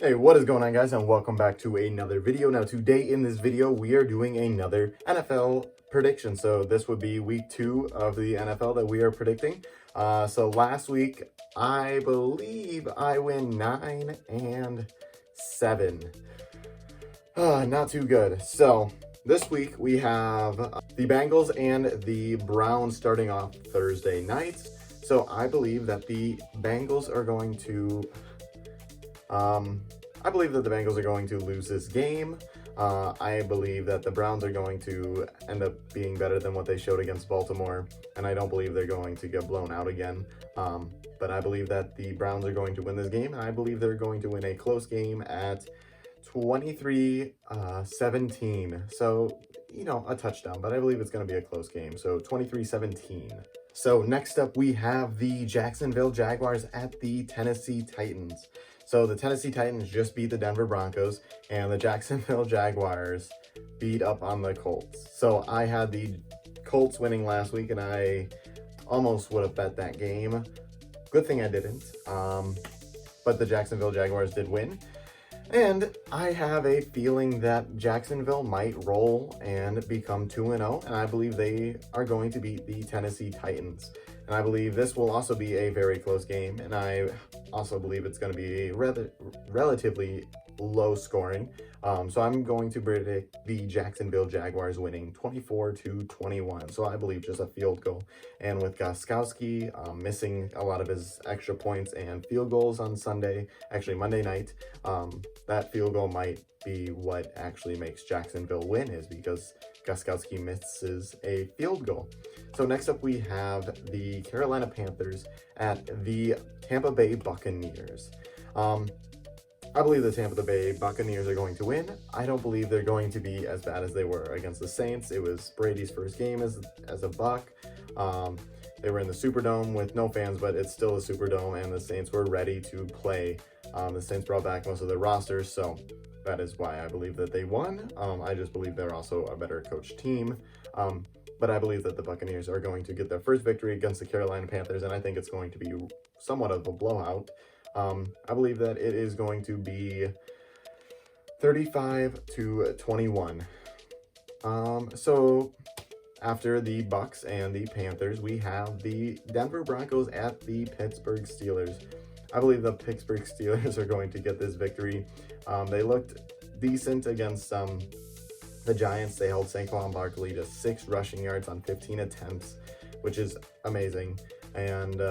Hey, what is going on, guys, and welcome back to another video. Now, today in this video, we are doing another NFL prediction. So this would be week 2 of the NFL that we are predicting. So last week, I believe I win 9-7. Not too good. So this week, we have the Bengals and the Browns starting off Thursday nights. So I believe that the Bengals are going to... I believe that the Bengals are going to lose this game. I believe that the Browns are going to end up being better than what they showed against Baltimore, and I don't believe they're going to get blown out again. But I believe that the Browns are going to win this game, and I believe they're going to win a close game at 23-17. So, a touchdown, but I believe it's going to be a close game. So 23-17. So next up, we have the Jacksonville Jaguars at the Tennessee Titans. So the Tennessee Titans just beat the Denver Broncos, and the Jacksonville Jaguars beat up on the Colts. So I had the Colts winning last week, and I almost would have bet that game. Good thing I didn't. But the Jacksonville Jaguars did win. And I have a feeling that Jacksonville might roll and become 2-0, and I believe they are going to beat the Tennessee Titans. And I believe this will also be a very close game, and I also believe it's going to be relatively low scoring. So I'm going to predict the Jacksonville Jaguars winning 24-21. So I believe just a field goal. And with Gostkowski missing a lot of his extra points and field goals on Monday night, that field goal might be what actually makes Jacksonville win, is because Gostkowski misses a field goal. So next up, we have the Carolina Panthers at the Tampa Bay Buccaneers. I believe the Tampa Bay Buccaneers are going to win. I don't believe they're going to be as bad as they were against the Saints. It was Brady's first game as a Buc. They were in the Superdome with no fans, but it's still a Superdome, and the Saints were ready to play. The Saints brought back most of their rosters, so that is why I believe that they won. I just believe they're also a better coached team. But I believe that the Buccaneers are going to get their first victory against the Carolina Panthers, and I think it's going to be somewhat of a blowout. I believe that it is going to be 35-21. So after the Bucs and the Panthers, we have the Denver Broncos at the Pittsburgh Steelers. I believe the Pittsburgh Steelers are going to get this victory. They looked decent against the Giants. They held Saquon Barkley to 6 rushing yards on 15 attempts, which is amazing. And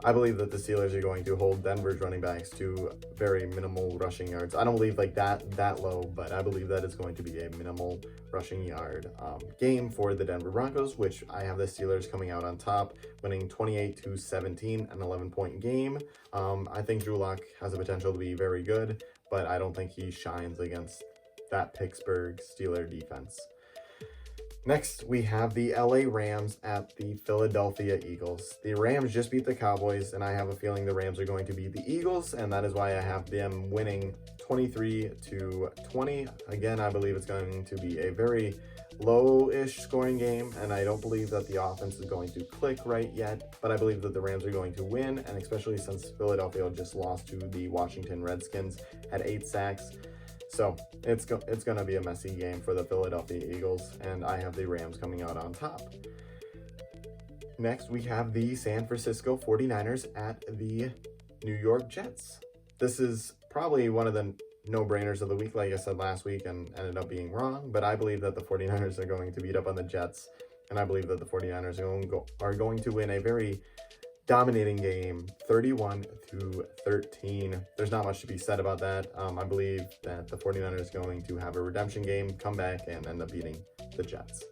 I believe that the Steelers are going to hold Denver's running backs to very minimal rushing yards. I don't believe like that low, but I believe that it's going to be a minimal rushing yard game for the Denver Broncos, which I have the Steelers coming out on top, winning 28-17, an 11-point game. I think Drew Lock has the potential to be very good, but I don't think he shines against that Pittsburgh Steeler defense. Next, we have the LA Rams at the Philadelphia Eagles. The Rams just beat the Cowboys, and I have a feeling the Rams are going to beat the Eagles, and that is why I have them winning 23-20. Again, I believe it's going to be a very low-ish scoring game, and I don't believe that the offense is going to click right yet, but I believe that the Rams are going to win, and especially since Philadelphia just lost to the Washington Redskins at 8 sacks. So it's going to be a messy game for the Philadelphia Eagles, and I have the Rams coming out on top. Next, we have the San Francisco 49ers at the New York Jets. This is probably one of the no-brainers of the week, like I said last week, and ended up being wrong, but I believe that the 49ers are going to beat up on the Jets, and I believe that the 49ers are going to win a very dominating game, 31-13. There's not much to be said about that. I believe that the 49ers are going to have a redemption game, come back, and end up beating the Jets.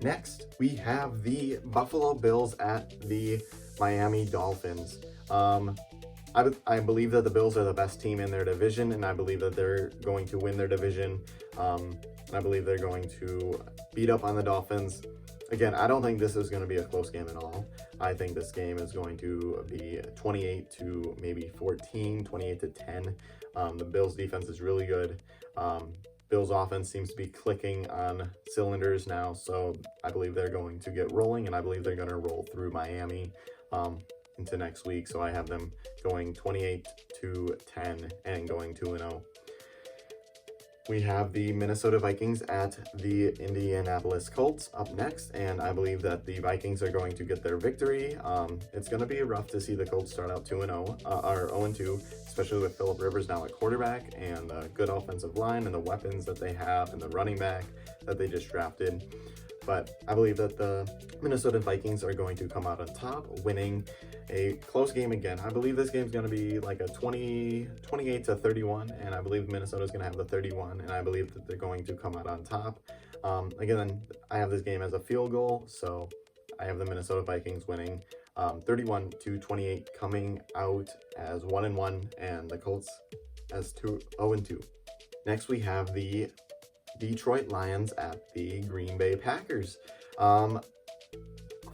Next, we have the Buffalo Bills at the Miami Dolphins. I believe that the Bills are the best team in their division, and I believe that they're going to win their division. And I believe they're going to beat up on the Dolphins. Again, I don't think this is going to be a close game at all. I think this game is going to be 28 to maybe 14, 28 to 10. The Bills defense is really good. Bills offense seems to be clicking on cylinders now, so I believe they're going to get rolling, and I believe they're going to roll through Miami. into next week. So I have them going 28-10 and going 2-0. We have the Minnesota Vikings at the Indianapolis Colts up next, and I believe that the Vikings are going to get their victory. It's going to be rough to see the Colts start out 2-0 or 0-2, especially with Phillip Rivers now at quarterback and a good offensive line and the weapons that they have and the running back that they just drafted. But I believe that the Minnesota Vikings are going to come out on top, winning a close game again. I believe this game's going to be like a 28-31, and I believe Minnesota's going to have the 31, and I believe that they're going to come out on top. Again, I have this game as a field goal, so I have the Minnesota Vikings winning 31-28, coming out as 1-1, and the Colts as 0-2. Next, we have the Detroit Lions at the Green Bay Packers.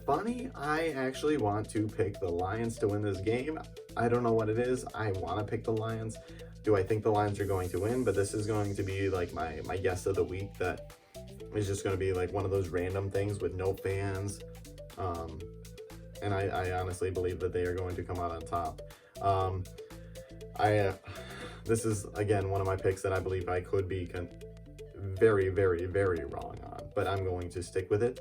Funny, I actually want to pick the Lions to win this game. I don't know what it is. I want to pick the Lions. Do I think the Lions are going to win? But this is going to be like my guess of the week that is just going to be like one of those random things with no fans. And I honestly believe that they are going to come out on top. This is, again, one of my picks that I believe I could be very, very, very wrong on, but I'm going to stick with it.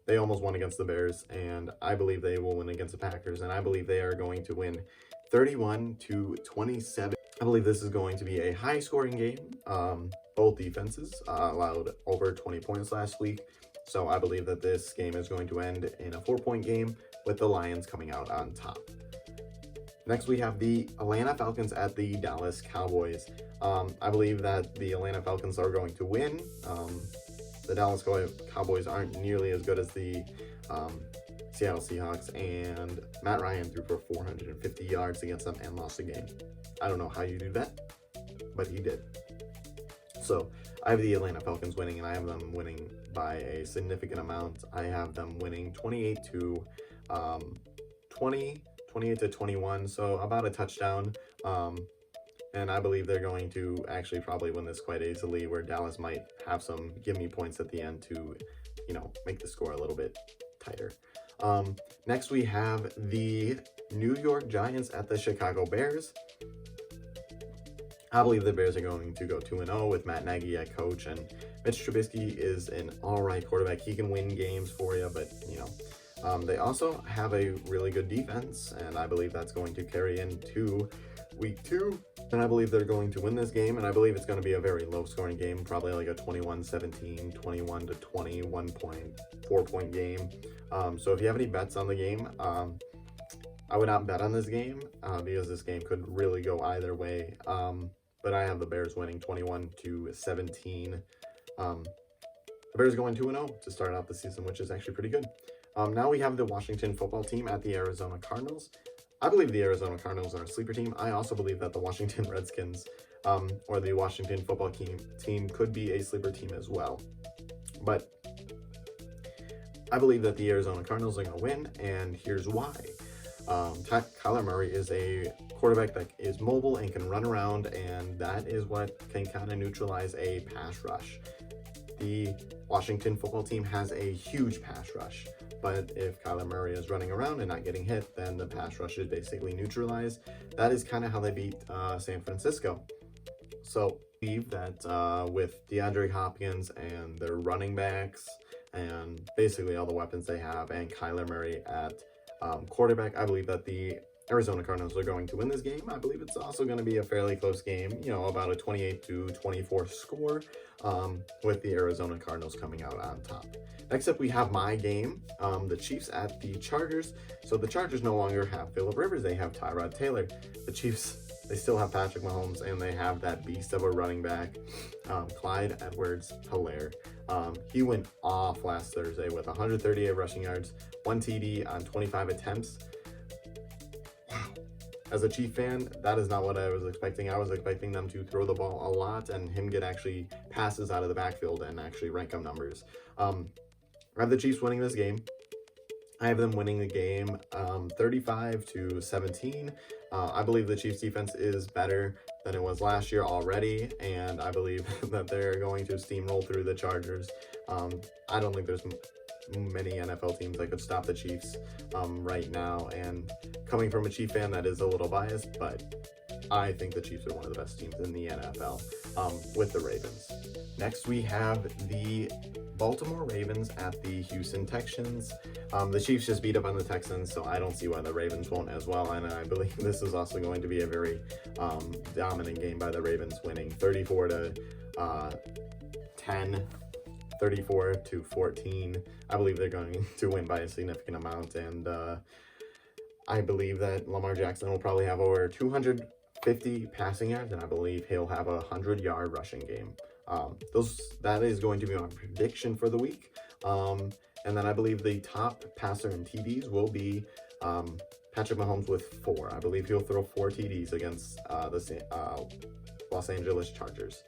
They almost won against the Bears, and I believe they will win against the Packers, and I believe they are going to win 31-27. I believe this is going to be a high-scoring game. Both defenses allowed over 20 points last week, so I believe that this game is going to end in a 4-point game with the Lions coming out on top. Next, we have the Atlanta Falcons at the Dallas Cowboys. I believe that the Atlanta Falcons are going to win. The Dallas Cowboys aren't nearly as good as the Seattle Seahawks, and Matt Ryan threw for 450 yards against them and lost the game. I don't know how you do that, but he did. So I have the Atlanta Falcons winning, and I have them winning by a significant amount. I have them winning 28-21, so about a touchdown. And I believe they're going to actually probably win this quite easily, where Dallas might have some gimme points at the end to, make the score a little bit tighter. Next, we have the New York Giants at the Chicago Bears. I believe the Bears are going to go 2-0 with Matt Nagy at coach, and Mitch Trubisky is an all-right quarterback. He can win games for you, but, they also have a really good defense, and I believe that's going to carry into week 2. And I believe they're going to win this game, and I believe it's going to be a very low-scoring game, probably like a 21-17, 21-20, 1.4-point game. So if you have any bets on the game, I would not bet on this game because this game could really go either way. But I have the Bears winning 21-17. The Bears going 2-0 to start out the season, which is actually pretty good. Now we have the Washington football team at the Arizona Cardinals. I believe the Arizona Cardinals are a sleeper team. I also believe that the Washington Redskins or the Washington football team could be a sleeper team as well. But I believe that the Arizona Cardinals are going to win, and here's why. Kyler Murray is a quarterback that is mobile and can run around, and that is what can kind of neutralize a pass rush. The Washington football team has a huge pass rush, but if Kyler Murray is running around and not getting hit, then the pass rush is basically neutralized. That is kind of how they beat San Francisco. So I believe that with DeAndre Hopkins and their running backs and basically all the weapons they have, and Kyler Murray at quarterback, I believe that the Arizona Cardinals are going to win this game. I believe it's also going to be a fairly close game, about a 28-24 score, with the Arizona Cardinals coming out on top. Next up, we have my game, the Chiefs at the Chargers. So the Chargers no longer have Phillip Rivers. They have Tyrod Taylor. The Chiefs, they still have Patrick Mahomes, and they have that beast of a running back, Clyde Edwards-Helaire. He went off last Thursday with 138 rushing yards, 1 TD on 25 attempts. Wow. As a Chief fan, that is not what I was expecting. I was expecting them to throw the ball a lot and him get actually passes out of the backfield and actually rank them numbers. I have the Chiefs winning this game. I have them winning the game 35-17. I believe the Chiefs defense is better than it was last year already, and I believe that they're going to steamroll through the Chargers. I don't think there's many NFL teams that could stop the Chiefs right now. And coming from a Chief fan, that is a little biased, but I think the Chiefs are one of the best teams in the NFL with the Ravens. Next, we have the Baltimore Ravens at the Houston Texans. The Chiefs just beat up on the Texans, so I don't see why the Ravens won't as well. And I believe this is also going to be a very dominant game by the Ravens, winning 34-10, 34-14. I believe they're going to win by a significant amount, and I believe that Lamar Jackson will probably have over 250 passing yards, and I believe he'll have a 100-yard rushing game. That is going to be my prediction for the week. And then I believe the top passer in TDs will be Patrick Mahomes with 4. I believe he'll throw 4 TDs against the Los Angeles Chargers.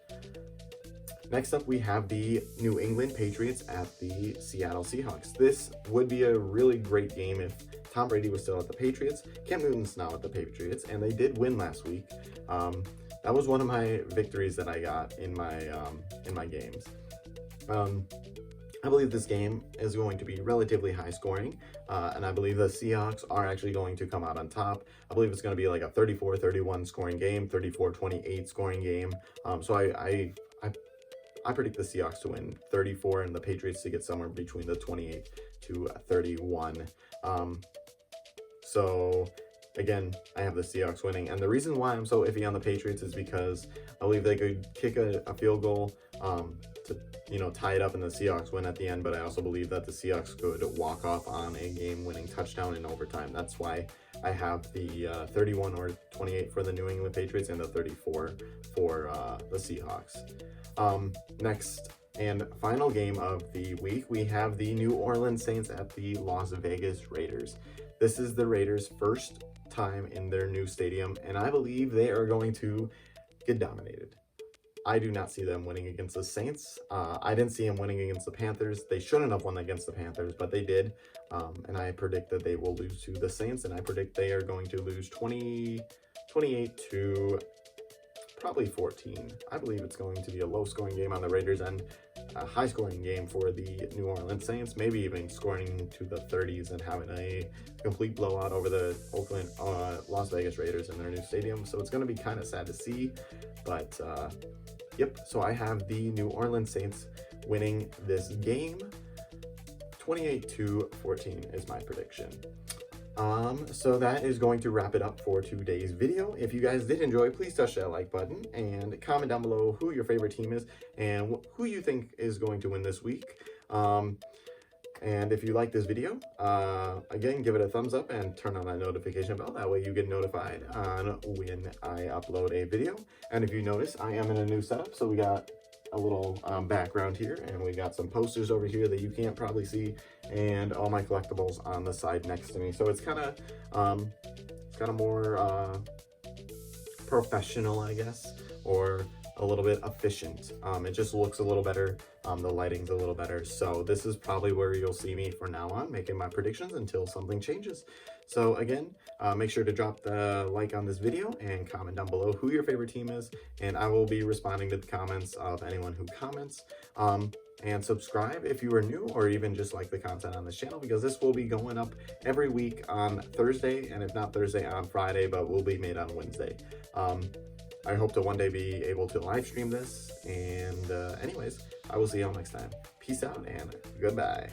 Next up, we have the New England Patriots at the Seattle Seahawks. This would be a really great game if Tom Brady was still at the Patriots. Cam Newton's now at the Patriots, and they did win last week. That was one of my victories that I got in my games. I believe this game is going to be relatively high scoring, and I believe the Seahawks are actually going to come out on top. I believe it's going to be like a 34-31 scoring game, 34-28 scoring game. So I predict the Seahawks to win 34 and the Patriots to get somewhere between the 28 to 31. So again, I have the Seahawks winning, and the reason why I'm so iffy on the Patriots is because I believe they could kick a field goal to tie it up and the Seahawks win at the end, but I also believe that the Seahawks could walk off on a game-winning touchdown in overtime. That's why I have the 31 or 28 for the New England Patriots and the 34 for the Seahawks. Next and final game of the week, we have the New Orleans Saints at the Las Vegas Raiders. This is the Raiders' first time in their new stadium, and I believe they are going to get dominated. I do not see them winning against the Saints. I didn't see them winning against the Panthers. They shouldn't have won against the Panthers, but they did. And I predict that they will lose to the Saints, and I predict they are going to lose 28 to probably 14. I believe it's going to be a low-scoring game on the Raiders and a high-scoring game for the New Orleans Saints, maybe even scoring to the 30s and having a complete blowout over the Las Vegas Raiders in their new stadium. So it's going to be kind of sad to see, but yep. So I have the New Orleans Saints winning this game. 28 to 14 is my prediction. So that is going to wrap it up for today's video. If you guys did enjoy, please touch that like button and comment down below who your favorite team is and who you think is going to win this week. And if you like this video, again, give it a thumbs up and turn on that notification bell. That way you get notified on when I upload a video. And if you notice, I am in a new setup. So we got a little background here, and we got some posters over here that you can't probably see, and all my collectibles on the side next to me. So it's kind of more professional, I guess, or a little bit efficient. It just looks a little better. The lighting's a little better. So this is probably where you'll see me from now on, making my predictions until something changes. So again, make sure to drop the like on this video and comment down below who your favorite team is, and I will be responding to the comments of anyone who comments. And subscribe if you are new or even just like the content on this channel, because this will be going up every week on Thursday, and if not Thursday, on Friday, but will be made on Wednesday. I hope to one day be able to live stream this, and anyways, I will see y'all next time. Peace out and goodbye.